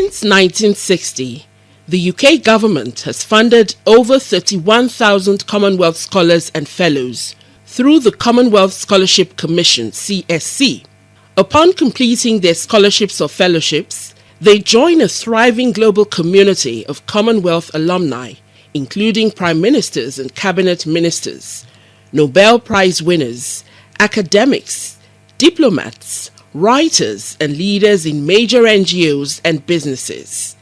Since 1960, the UK government has funded over 31,000 Commonwealth scholars and fellows through the Commonwealth Scholarship Commission (CSC). Upon completing their scholarships or fellowships, they join a thriving global community of Commonwealth alumni, including prime ministers and cabinet ministers, Nobel Prize winners, academics, diplomats, writers, and leaders in major NGOs and businesses.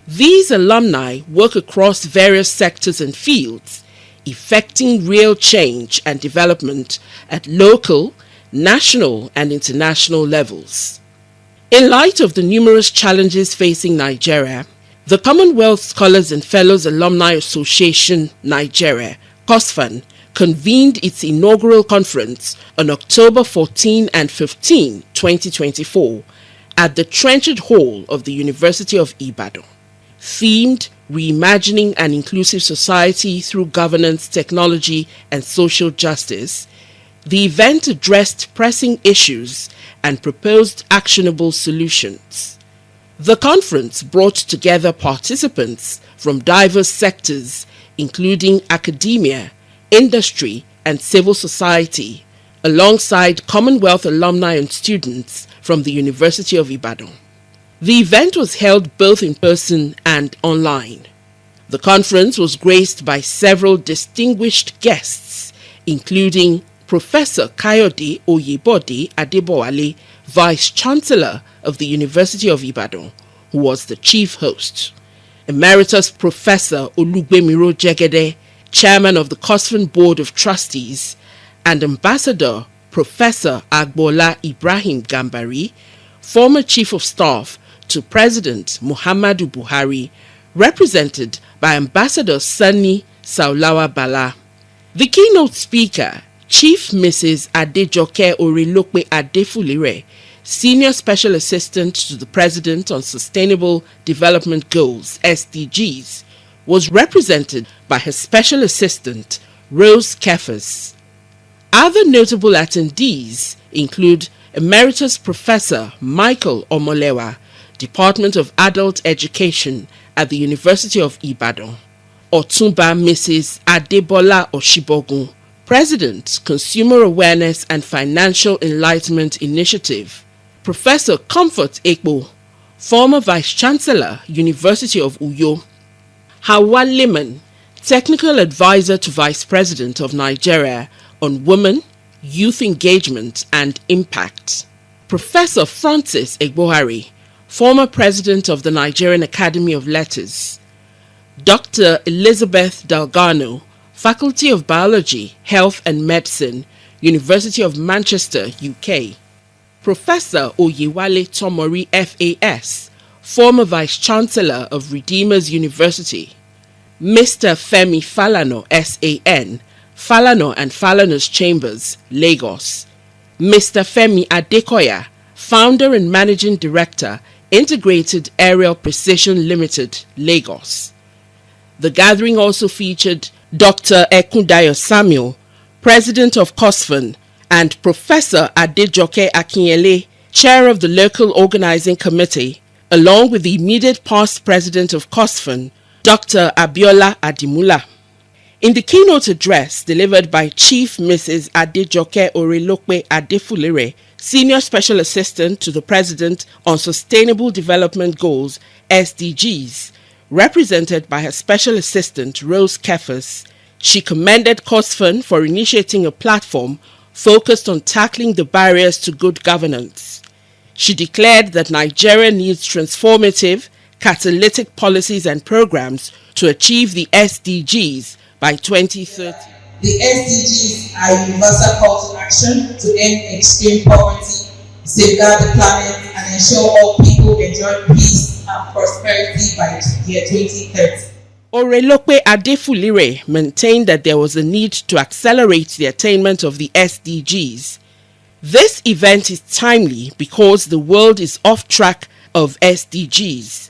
These alumni work across various sectors and fields, effecting real change and development at local, national, and international levels. In light of the numerous challenges facing Nigeria, the Commonwealth Scholars and Fellows Alumni Association Nigeria, COSFAN, convened its inaugural conference on October 14 and 15, 2024 at the Trenchard Hall of the University of Ibadan. Themed Reimagining an Inclusive Society Through Governance, Technology and Social Justice, the event addressed pressing issues and proposed actionable solutions. The conference brought together participants from diverse sectors, including academia, industry, and civil society, alongside Commonwealth alumni and students from the University of Ibadan. The event was held both in person and online. The conference was graced by several distinguished guests, including Professor Kayode Oyebode Adebowale, Vice-Chancellor of the University of Ibadan, who was the chief host, Emeritus Professor Olugbemiro Jegede, Chairman of the COSFAN Board of Trustees, and Ambassador Professor Agbola Ibrahim Gambari, former Chief of Staff to President Muhammadu Buhari, represented by Ambassador Sani Saulawa Bala. The keynote speaker, Chief Mrs. Adejoke Orelope Adefulire, Senior Special Assistant to the President on Sustainable Development Goals (SDGs), was represented by her Special Assistant, Rose Kefas. Other notable attendees include Emeritus Professor Michael Omolewa, Department of Adult Education at the University of Ibadan, Otumba Mrs. Adebola Oshibogun, President, Consumer Awareness and Financial Enlightenment Initiative, Professor Comfort Ekpo, former Vice-Chancellor, University of Uyo, Hawa Liman, Technical Advisor to Vice President of Nigeria on Women, Youth Engagement and Impact, Professor Francis Egbohari, former President of the Nigerian Academy of Letters, Dr. Elizabeth Dalgano, Faculty of Biology, Health and Medicine, University of Manchester, UK, Professor Oyewale Tomori FAS, former Vice-Chancellor of Redeemers University, Mr. Femi Falano SAN, Falano and Falano's Chambers, Lagos, Mr. Femi Adekoya, Founder and Managing Director, Integrated Aerial Precision Limited, Lagos. The gathering also featured Dr. Ekundayo Samuel, President of COSFAN, and Professor Adejoke Akinyele, Chair of the Local Organizing Committee, along with the immediate past President of COSFAN, Dr. Abiola Adimula. In the keynote address delivered by Chief Mrs. Adejoke Orelope Adefulire, Senior Special Assistant to the President on Sustainable Development Goals (SDGs), represented by her Special Assistant Rose Kefas, she commended COSFAN for initiating a platform focused on tackling the barriers to good governance. She declared that Nigeria needs transformative, catalytic policies and programs to achieve the SDGs by 2030. The SDGs are universal calls to action to end extreme poverty, safeguard the planet, and ensure all people enjoy peace and prosperity by the year 2030. Orelope Adefulire maintained that there was a need to accelerate the attainment of the SDGs. This event is timely because the world is off track of SDGs.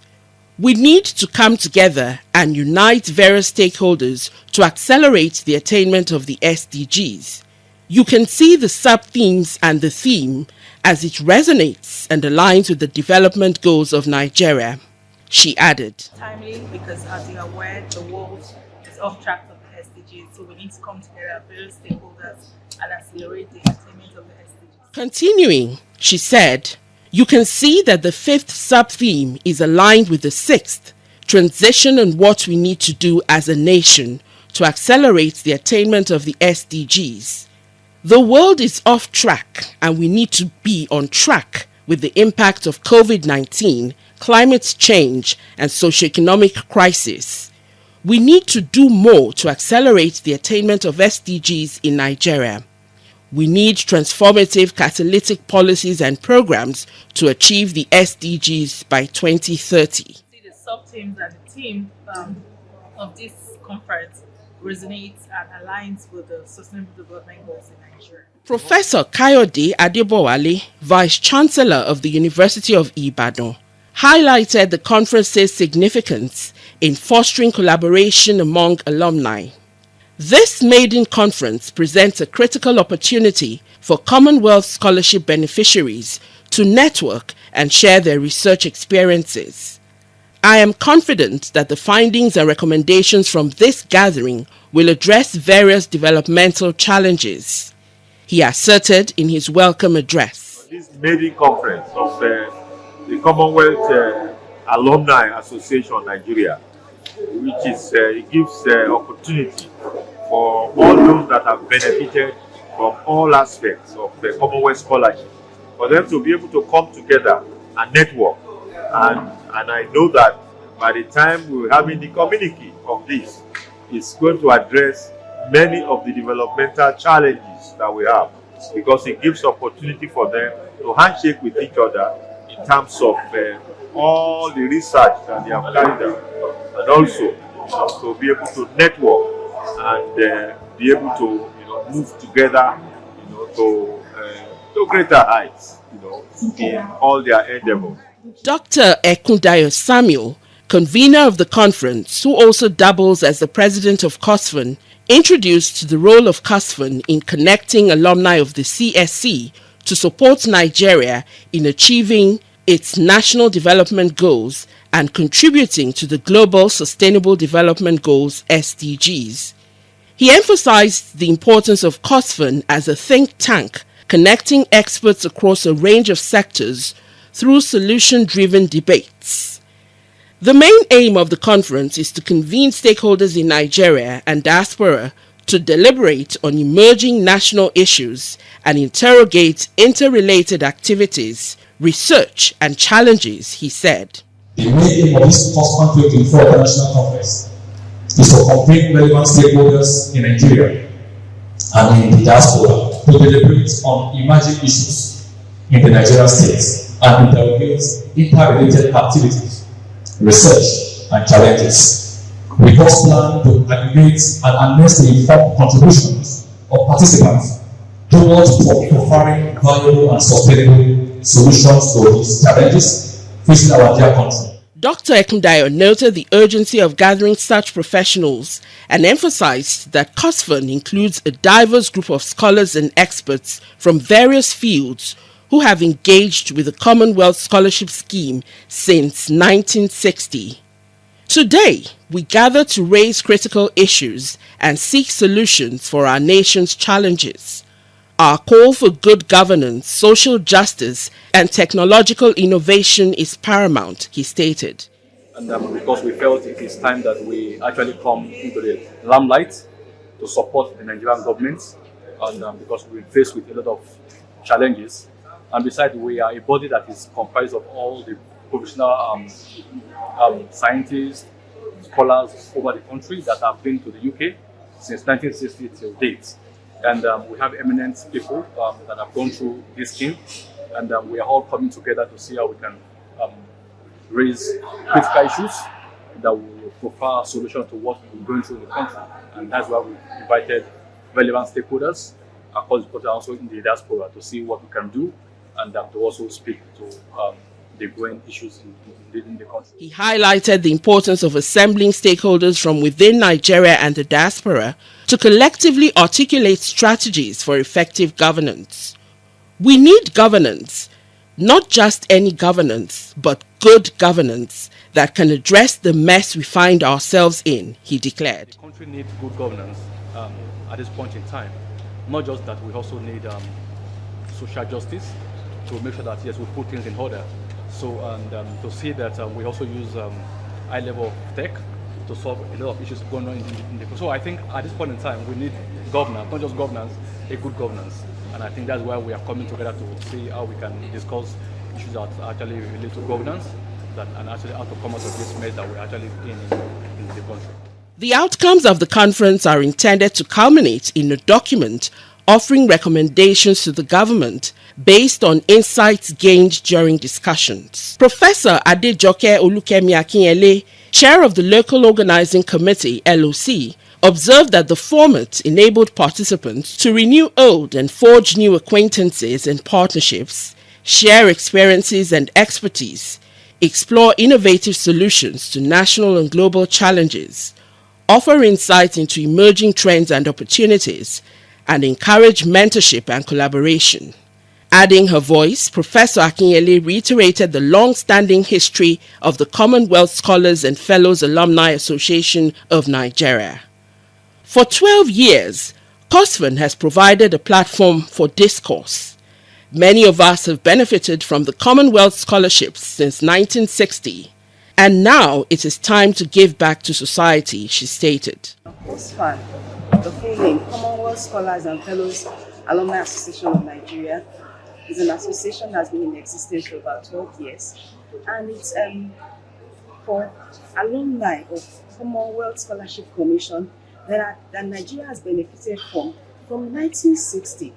We need to come together and unite various stakeholders to accelerate the attainment of the SDGs. You can see the sub-themes and the theme as it resonates and aligns with the development goals of Nigeria. She added, Timely because, as you are aware, the world is off track of the SDGs, so we need to come together, various stakeholders, and accelerate the attainment of the SDGs. Continuing, she said, you can see that the fifth sub-theme is aligned with the sixth, transition and what we need to do as a nation to accelerate the attainment of the SDGs. The world is off track and we need to be on track with the impact of COVID-19, climate change and socioeconomic crisis. We need to do more to accelerate the attainment of SDGs in Nigeria. We need transformative catalytic policies and programs to achieve the SDGs by 2030. See the sub-themes and the theme of this conference resonates and aligns with the Sustainable Development Goals in Nigeria. Professor Kayode Adebowale, Vice-Chancellor of the University of Ibadan, highlighted the conference's significance in fostering collaboration among alumni. This Maiden conference presents a critical opportunity for Commonwealth Scholarship beneficiaries to network and share their research experiences. I am confident that the findings and recommendations from this gathering will address various developmental challenges, he asserted in his welcome address. This Maiden conference of the Commonwealth Alumni Association Nigeria, which is it gives opportunity for all those that have benefited from all aspects of the Commonwealth Scholarship, for them to be able to come together and network. And I know that by the time we're having the communique of this, it's going to address many of the developmental challenges that we have, because it gives opportunity for them to handshake with each other in terms of all the research that they have carried out, and also to be able to network and be able to move together to greater heights in all their endeavors. Dr. Ekundayo Samuel, convener of the conference, who also doubles as the president of COSFAN, introduced the role of COSFAN in connecting alumni of the CSC to support Nigeria in achieving its national development goals and contributing to the Global Sustainable Development Goals (SDGs). He emphasized the importance of COSFAN as a think tank connecting experts across a range of sectors through solution-driven debates. The main aim of the conference is to convene stakeholders in Nigeria and diaspora to deliberate on emerging national issues and interrogate interrelated activities, research and challenges, he said. The main aim of this COSFAN 2024 International Conference is to convene relevant stakeholders in Nigeria and in the diaspora to deliberate on emerging issues in the Nigerian states and interrogate interrelated activities, research and challenges. We also plan to aggregate and harness the informed contributions of participants towards providing valuable and sustainable solutions to these challenges facing our dear country. Dr. Ekundayo noted the urgency of gathering such professionals and emphasized that COSFAN includes a diverse group of scholars and experts from various fields who have engaged with the Commonwealth Scholarship Scheme since 1960. Today, we gather to raise critical issues and seek solutions for our nation's challenges. Our call for good governance, social justice, and technological innovation is paramount, he stated. And because we felt it is time that we actually come into the limelight to support the Nigerian government, and because we're faced with a lot of challenges. And besides, we are a body that is comprised of all the professional scientists, scholars over the country that have been to the UK since 1960 till date. And we have eminent people that have gone through this scheme, and we are all coming together to see how we can raise critical issues that will provide a solution to what we're going through in the country. And that's why we invited relevant stakeholders across the country, also in the diaspora, to see what we can do and to also speak to the growing issues in the country. He highlighted the importance of assembling stakeholders from within Nigeria and the diaspora to collectively articulate strategies for effective governance. We need governance, Not just any governance, but good governance that can address the mess we find ourselves in, he declared. The country needs good governance at this point in time. Not just that, we also need social justice to make sure that, yes, we put things in order. So, and to see that we also use high level of tech to solve a lot of issues going on in the. So I think at this point in time, we need governance, not just governance, a good governance. And I think that's why we are coming together to see how we can discuss issues that actually relate to governance and actually how to come out of this mess that we're actually in the country. The outcomes of the conference are intended to culminate in a document offering recommendations to the government based on insights gained during discussions. Professor Adejoke Olukemi Akinyele, chair of the Local Organizing Committee, LOC, observed that the format enabled participants to renew old and forge new acquaintances and partnerships, share experiences and expertise, explore innovative solutions to national and global challenges, offer insights into emerging trends and opportunities, and encourage mentorship and collaboration. Adding her voice, Professor Akinyele reiterated the long-standing history of the Commonwealth Scholars and Fellows Alumni Association of Nigeria. For 12 years, COSFAN has provided a platform for discourse. Many of us have benefited from the Commonwealth Scholarships since 1960, and now it is time to give back to society, she stated. COSFAN, the full name, Commonwealth Scholars and Fellows Alumni Association of Nigeria, is an association that has been in existence for about 12 years, and it's for alumni of Commonwealth Scholarship Commission that Nigeria has benefited from 1960.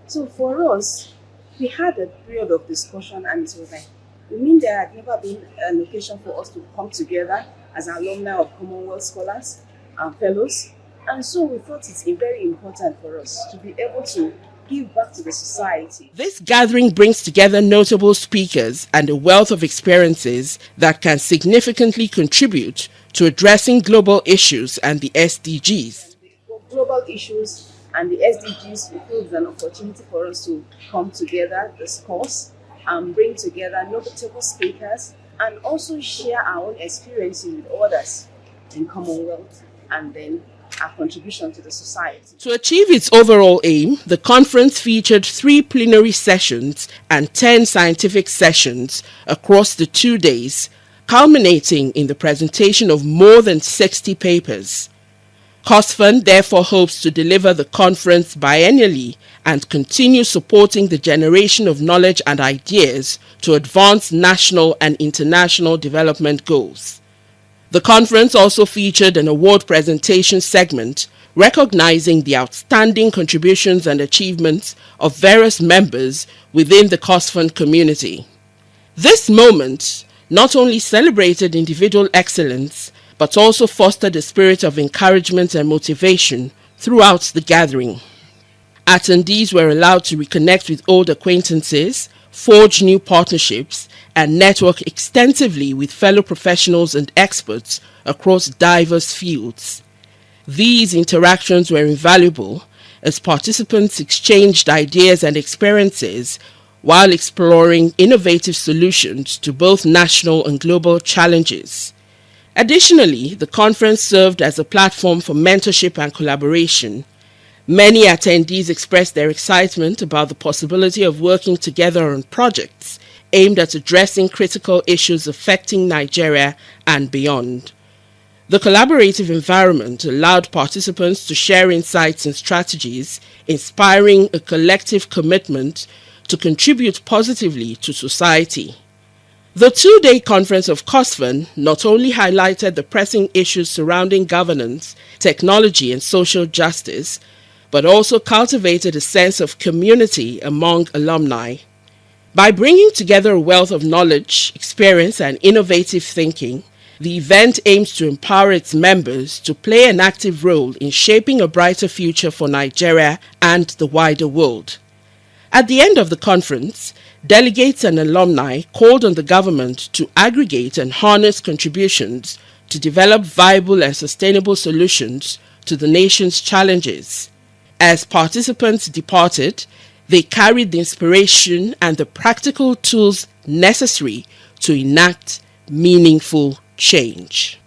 So for us, we had a period of discussion, and it was like, we mean there had never been an occasion for us to come together as alumni of Commonwealth Scholars and Fellows, and so we thought it's very important for us to be able to give back to the society. This gathering brings together notable speakers and a wealth of experiences that can significantly contribute to addressing global issues and the SDGs. Global issues and the SDGs, we feel is an opportunity for us to come together, discuss, and bring together notable speakers, and also share our own experiences with others in Commonwealth, and then our contribution to the society. To achieve its overall aim, the conference featured 3 plenary sessions and 10 scientific sessions across the 2 days, culminating in the presentation of more than 60 papers. COSFAN therefore hopes to deliver the conference biennially and continue supporting the generation of knowledge and ideas to advance national and international development goals. The conference also featured an award presentation segment recognizing the outstanding contributions and achievements of various members within the COSFAN community. This moment not only celebrated individual excellence, but also fostered a spirit of encouragement and motivation throughout the gathering. Attendees were allowed to reconnect with old acquaintances, forge new partnerships, and network extensively with fellow professionals and experts across diverse fields. These interactions were invaluable as participants exchanged ideas and experiences while exploring innovative solutions to both national and global challenges. Additionally, the conference served as a platform for mentorship and collaboration. Many attendees expressed their excitement about the possibility of working together on projects aimed at addressing critical issues affecting Nigeria and beyond. The collaborative environment allowed participants to share insights and strategies, inspiring a collective commitment to contribute positively to society. The 2-day conference of COSFAN not only highlighted the pressing issues surrounding governance, technology, and social justice, but also cultivated a sense of community among alumni. By bringing together a wealth of knowledge, experience, and innovative thinking, the event aims to empower its members to play an active role in shaping a brighter future for Nigeria and the wider world. At the end of the conference, delegates and alumni called on the government to aggregate and harness contributions to develop viable and sustainable solutions to the nation's challenges. As participants departed, They carried the inspiration and the practical tools necessary to enact meaningful change.